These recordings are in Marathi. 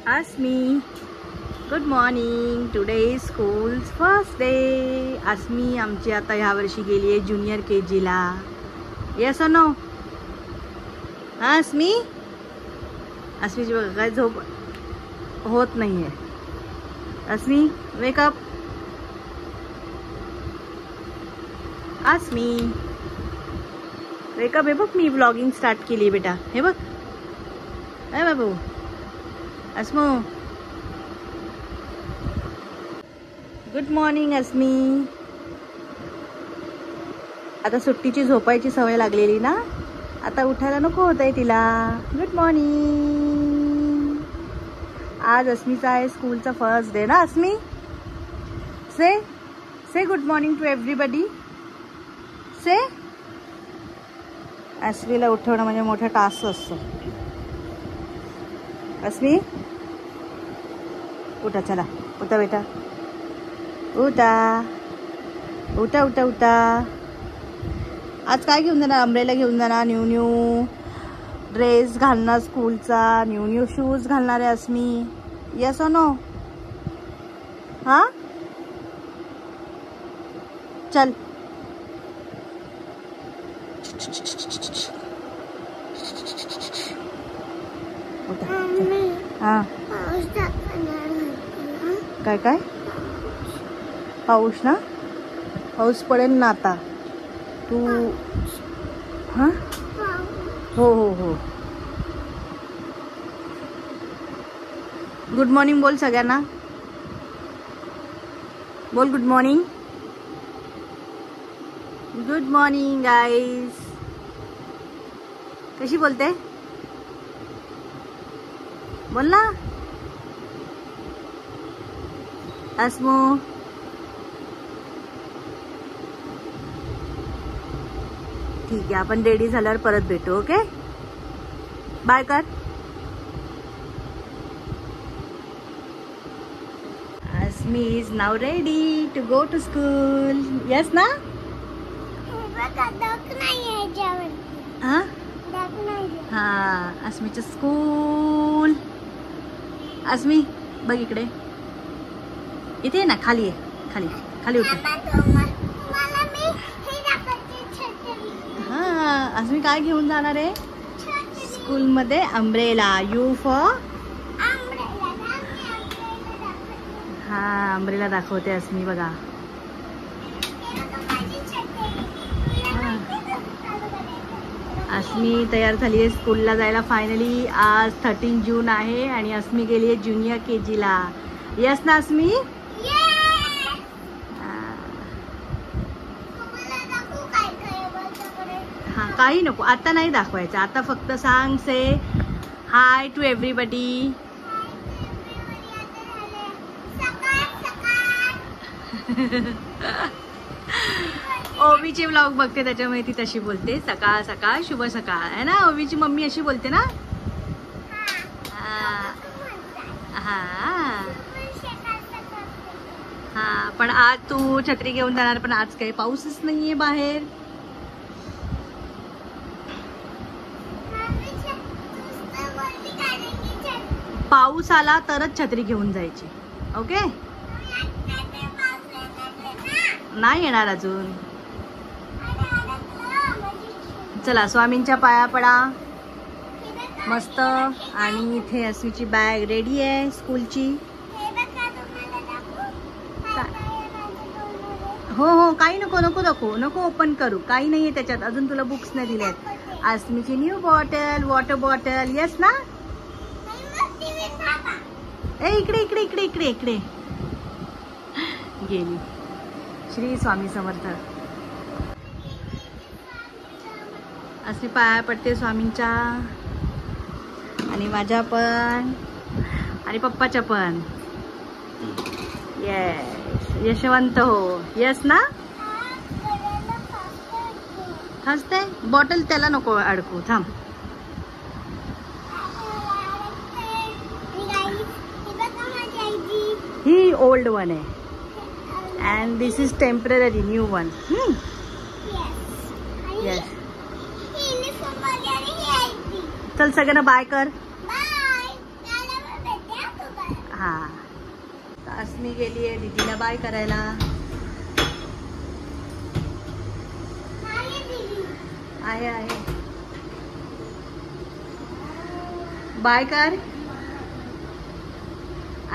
Asmi, good morning. Today is school's first day. Asmi आमची आता ह्या वर्षी गेली आहे ज्युनियर KG ला. Yes or no? Asmi? अस्मीची बघा काय झोप होत नाहीये. अस्मी, wake up. अस्मी, wake up. हे बघ मी व्लॉगिंग स्टार्ट केली बेटा. हे बघ. ए बाबू. अस्मो, गुड मॉर्निंग अस्मी. आता सुट्टीची झोपायची सवय लागलेली ना, आता उठायला नको होत आहे तिला. Good morning. आज अस्मीचा आहे स्कूलचा फर्स्ट डे ना. अस्मी, से गुड मॉर्निंग टू एव्हरीबडी. से. अस्मीला उठवणं म्हणजे मोठा टास्क असतो. अस्मी, उठा, चला उठा बेटा, उठा उठा उठा उठा. आज काय घेऊन जाणार? अम्ब्रेला घेऊन जाणार. न्यू ड्रेस घालणार स्कूलचा. न्यू शूज घालणार आहे अस्मी. येस और नो? हा, चल. हा, काय काय पाऊस ना? पाऊस पडेल ना आता. तू हा, हो हो हो. गुड मॉर्निंग बोल सगळ्यांना. बोल good morning. Good morning guys. कशी बोलते? बोल ना. अस्मो, ठीक आहे, आपण रेडी झाल्यावर परत भेटू. ओके, बाय कर. Asmi is now ready to go to school. Yes ना? हा हा, अस्मीचं स्कूल. अस्मी बघ इकडे. इथे ना, खाली आहे, खाली खाली उतर. हा, अस्मी काय घेऊन जाणार आहे स्कूलमध्ये? अम्ब्रेला. You for? हा, अम्ब्रेला दाखवते अस्मी बघा. अस्मी तयार झाली आहे स्कूलला जायला फायनली. आज 13 जून आहे आणि अस्मी गेली आहे ज्युनियर KG ला. यस ना अस्मी? हा, काही नको आता, नाही दाखवायचं आता. फक्त सांग से हाय टू एव्हरीबडी. ओवीचे व्लॉग बघते त्याच्यामुळे ती तशी बोलते. सकाळ सकाळ, शुभ सकाळ आहे ना. ओवीची मम्मी अशी बोलते ना. हा हा, पण आज तू छत्री घेऊन जाणार, पण आज काही पाऊसच नाहीये बाहेर. पाऊस आला तरच छत्री घेऊन जायची. ओके, नाही येणार अजून. चला, स्वामींच्या पाया पडा मस्त. आणि इथे अस्मीची बॅग रेडी आहे स्कूलची. हो हो, काही नको नको नको नको ओपन करू. काही नाहीये त्याच्यात अजून. तुला बुक्स नाही दिल्यात. अस्मीची new bottle, water bottle. Yes ना? ए इकडे इकडे इकडे इकडे इकडे गेली. श्री स्वामी समर्थ. अस्मी पाया पडते स्वामींच्या, आणि माझ्या पण, आणि पप्पाच्या पण. येस, यशवंत हो. यस ना? हसते. बॉटल त्याला नको अडकू. थांब. ही ओल्ड वन आहे. and this is temporary new one. Yes. चल सगळ्यांना बाय कर. हा अस्मी गेली आहे दीदीला बाय करायला. आहे बाय कर,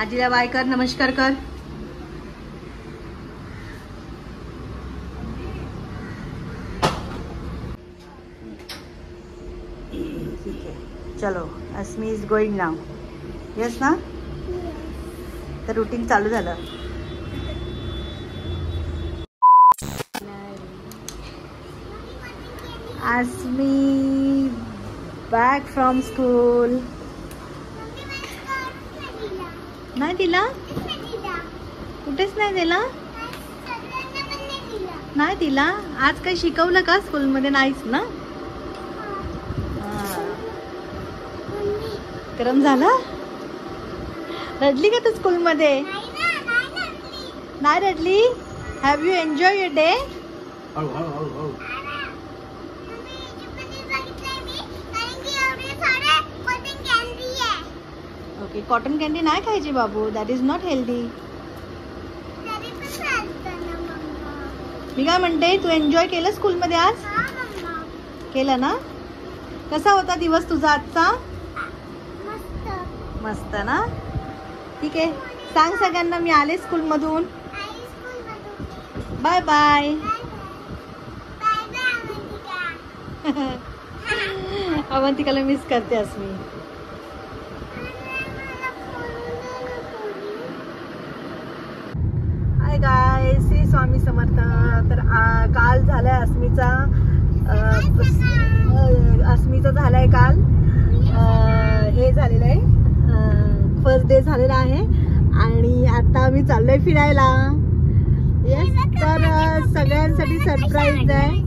आजीला बाय कर, नमस्कार कर. चलो अस्मी इज गोइंग नाउ. यस ना. तर रुटीन चालू झालं. अस्मी बॅक फ्रॉम स्कूल. नाही दिला, कुठेच नाही दिला. नाही दिला. आज काही शिकवलं का स्कूलमध्ये? नाहीच ना. गरम झाला. रडली का तू स्कूलमध्ये? नाही रडली. Have you enjoy your day? Okay, cotton candy नाही खायची बाबू. That is not healthy. मी काय म्हणते, तू एन्जॉय केलं स्कूलमध्ये आज? केलं ना. कसा होता दिवस तुझा आजचा? मस्त ना. ठीक आहे, सांग सगळ्यांना मी आले स्कूलमधून. Bye bye. अवंतिकाला मिस करते अस्मी. हाय गाय, श्री स्वामी समर्थ. तर काल झालाय अस्मीचा झालाय काल हे झालेलं आहे, फर्स्ट डे झालेला आहे. आणि आता आम्ही चाललोय फिरायला. येस, तर सगळ्यांसाठी सरप्राईज आहे.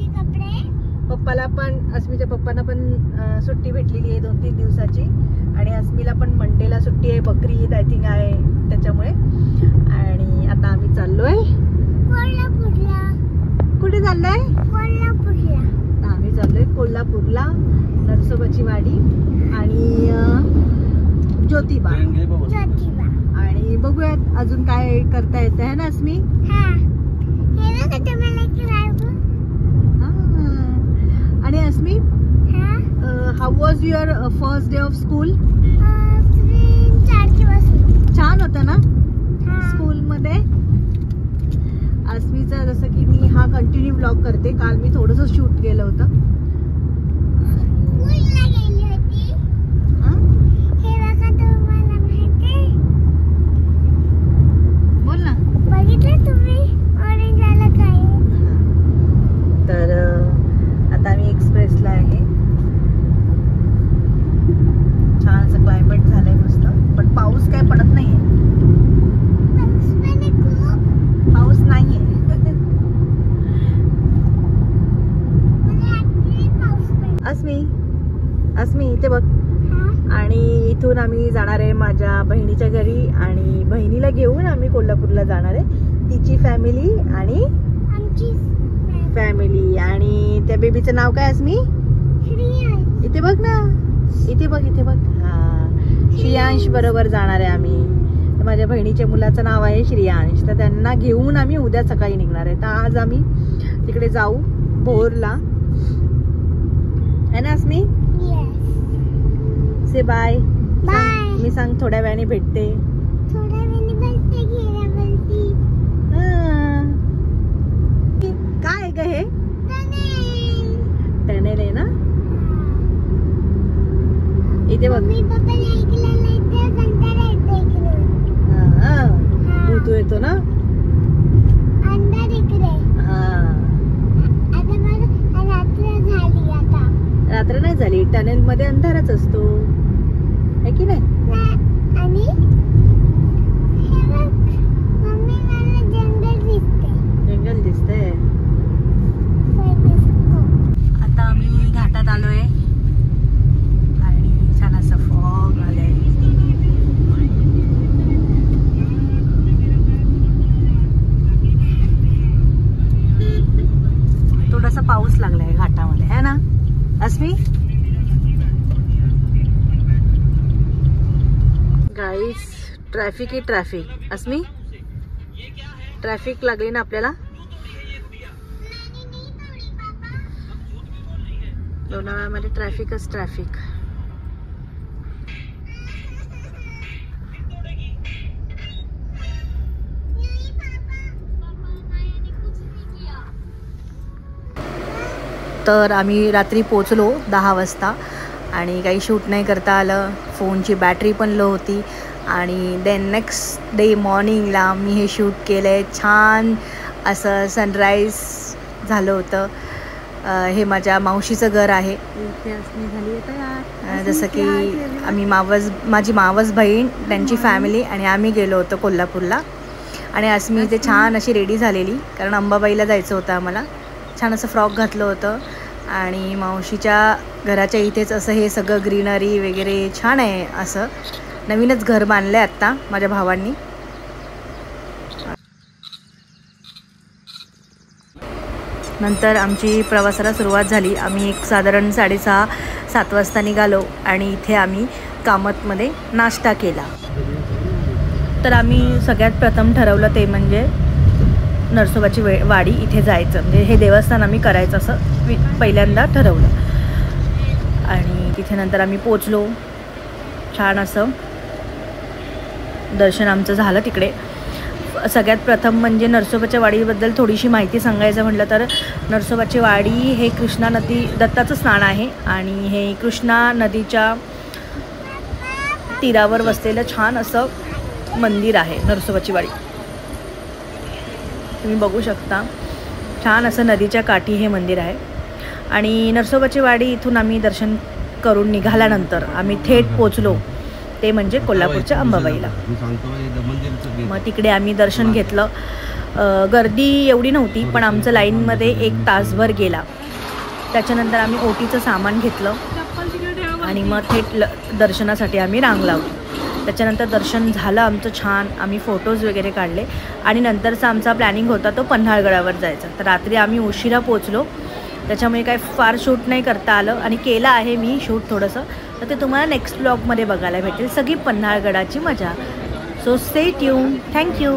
पप्पाला पण, अस्मीच्या पप्पांना पण सुट्टी भेटलेली आहे 2-3 दिवसाची. आणि अस्मीला पण मंडेला सुट्टी आहे, बकरी ईद आय थिंक आहे त्याच्यामुळे. आणि आता आम्ही चाललोय कोल्हापूरला. कुठे चाललोय? कोल्हापूरला. आता आम्ही चाललोय कोल्हापूरला, नरसोबाची वाडी आणि ज्योतिबा. आणि बघूयात अजून काय करता येतं आहे ना अस्मी. आणि Asmi, how was your first day of school? छान होतं ना स्कूल मध्ये. अस्मीचा जसं की मी हा कंटिन्यू ब्लॉग करते. काल मी थोडंसं शूट केलं होतं. बोल ना. बघितलं तुम्ही ऑरेंज आला काय? तर आता आम्ही एक्सप्रेसला आहे. छान असं क्लायमेट झालंय मस्त, पण पाऊस काय पडत नाहीये. पाऊस नाहीये. अस्मी इथे बघ. आणि इथून आम्ही जाणार आहे माझ्या बहिणीच्या घरी. आणि बहिणीला घेऊन आम्ही कोल्हापूरला जाणार आहे, तिची फॅमिली आणि आमची फॅमिली. आणि त्या बेबीचं नाव काय अस्मी? इथे बघ ना, इथे बघ, इथे बघ. हा, श्रेयांश बरोबर जाणार आहे आम्ही. तर माझ्या बहिणीच्या मुलाचं नाव आहे श्रेयांश. तर त्यांना घेऊन आम्ही उद्या सकाळी निघणार आहे. तर आज आम्ही तिकडे जाऊ भोरला, है ना अस्मी? से बाय. बाय. मी सांग थोड्या वेळाने भेटते. काय ग हे? टनेल आहे ना. इथे बघ. भूत येतो ना. रात्र नाही झाली, टनेल मध्ये अंधारच असतो, है की नाही? जंगल दिसतंय. आता आम्ही घाटात आलोय आणि छान असं फॉग आलंय. थोडासा पाऊस लागलाय घाटामध्ये, है ना अस्मी? गाईस ट्रॅफिक ही ट्रॅफिक. अस्मी, ट्रॅफिक लागली ना आपल्याला. लोणावळ्यामध्ये ट्रॅफिकच ट्रॅफिक. तर आम्ही रात्री पोचलो 10 वाजता आणि काही शूट नाही करता आलं. फोनची बॅटरी पण लो होती. आणि देन नेक्स्ट डे मॉर्निंगला मी हे शूट केलं आहे. छान असं सनराईज झालं होतं. हे माझ्या मावशीचं घर आहे. जसं की आम्ही माझी मावस बहीण, त्यांची फॅमिली आणि आम्ही गेलो होतो कोल्हापूरला. आणि अस्मी इथे छान अशी रेडी झालेली, कारण अंबाबाईला जायचं होतं आम्हाला. छान असं फ्रॉक घातलं होतं. आणि मावशीच्या घराच्या इथेच असं हे सगळं ग्रीनरी वगैरे छान आहे. असं नवीनच घर बांधलं आहे आत्ता माझ्या भावांनी. नंतर आमची प्रवासाला सुरुवात झाली. आम्ही एक साधारण 6:30-7 वाजता निघालो आणि इथे आम्ही कामतमध्ये नाश्ता केला. तर आम्ही सगळ्यात प्रथम ठरवलं ते म्हणजे नरसोबाची वाडी इथे जायचं. म्हणजे हे देवस्थान आम्ही करायचं असं पहिल्यांदा ठरवलं. आणि तिथे नंतर आम्ही पोचलो. छान असं दर्शन आमचं झालं तिकडे. सगळ्यात प्रथम म्हणजे नरसोबाच्या वाडीबद्दल थोडीशी माहिती सांगायचं म्हटलं तर नरसोबाची वाडी हे कृष्णा नदी दत्ताचं स्नान आहे. आणि हे कृष्णा नदीच्या तीरावर वसलेलं छान असं मंदिर आहे नरसोबाची वाडी. तुम्ही बघू शकता छान असं नदीच्या काठी हे मंदिर आहे. आणि नरसोबाची वाडी इथून आम्ही दर्शन करून निघाल्यानंतर आम्ही थेट पोचलो ते म्हणजे कोल्हापूरच्या अंबाबाईला. मग तिकडे आम्ही दर्शन घेतलं. गर्दी एवढी नव्हती, पण आमचं लाईनमध्ये 1 तासभर गेला. त्याच्यानंतर आम्ही ओटीचं सामान घेतलं आणि मग थेट दर्शनासाठी आम्ही रांग लावली. त्याच्यानंतर दर्शन झालं आमचं छान. आम्ही फोटोज वगैरे काढले आणि नंतरचा आमचा प्लॅनिंग होता तो पन्हाळगडावर जायचा. तर रात्री आम्ही उशिरा पोचलो, त्याच्यामुळे काय फार शूट नाही करता आलं. आणि केलं आहे मी शूट थोडंसं, तर ते तुम्हाला नेक्स्ट ब्लॉगमध्ये बघायला भेटेल. सगळी पन्हाळगडाची मजा. So stay tune. थँक्यू.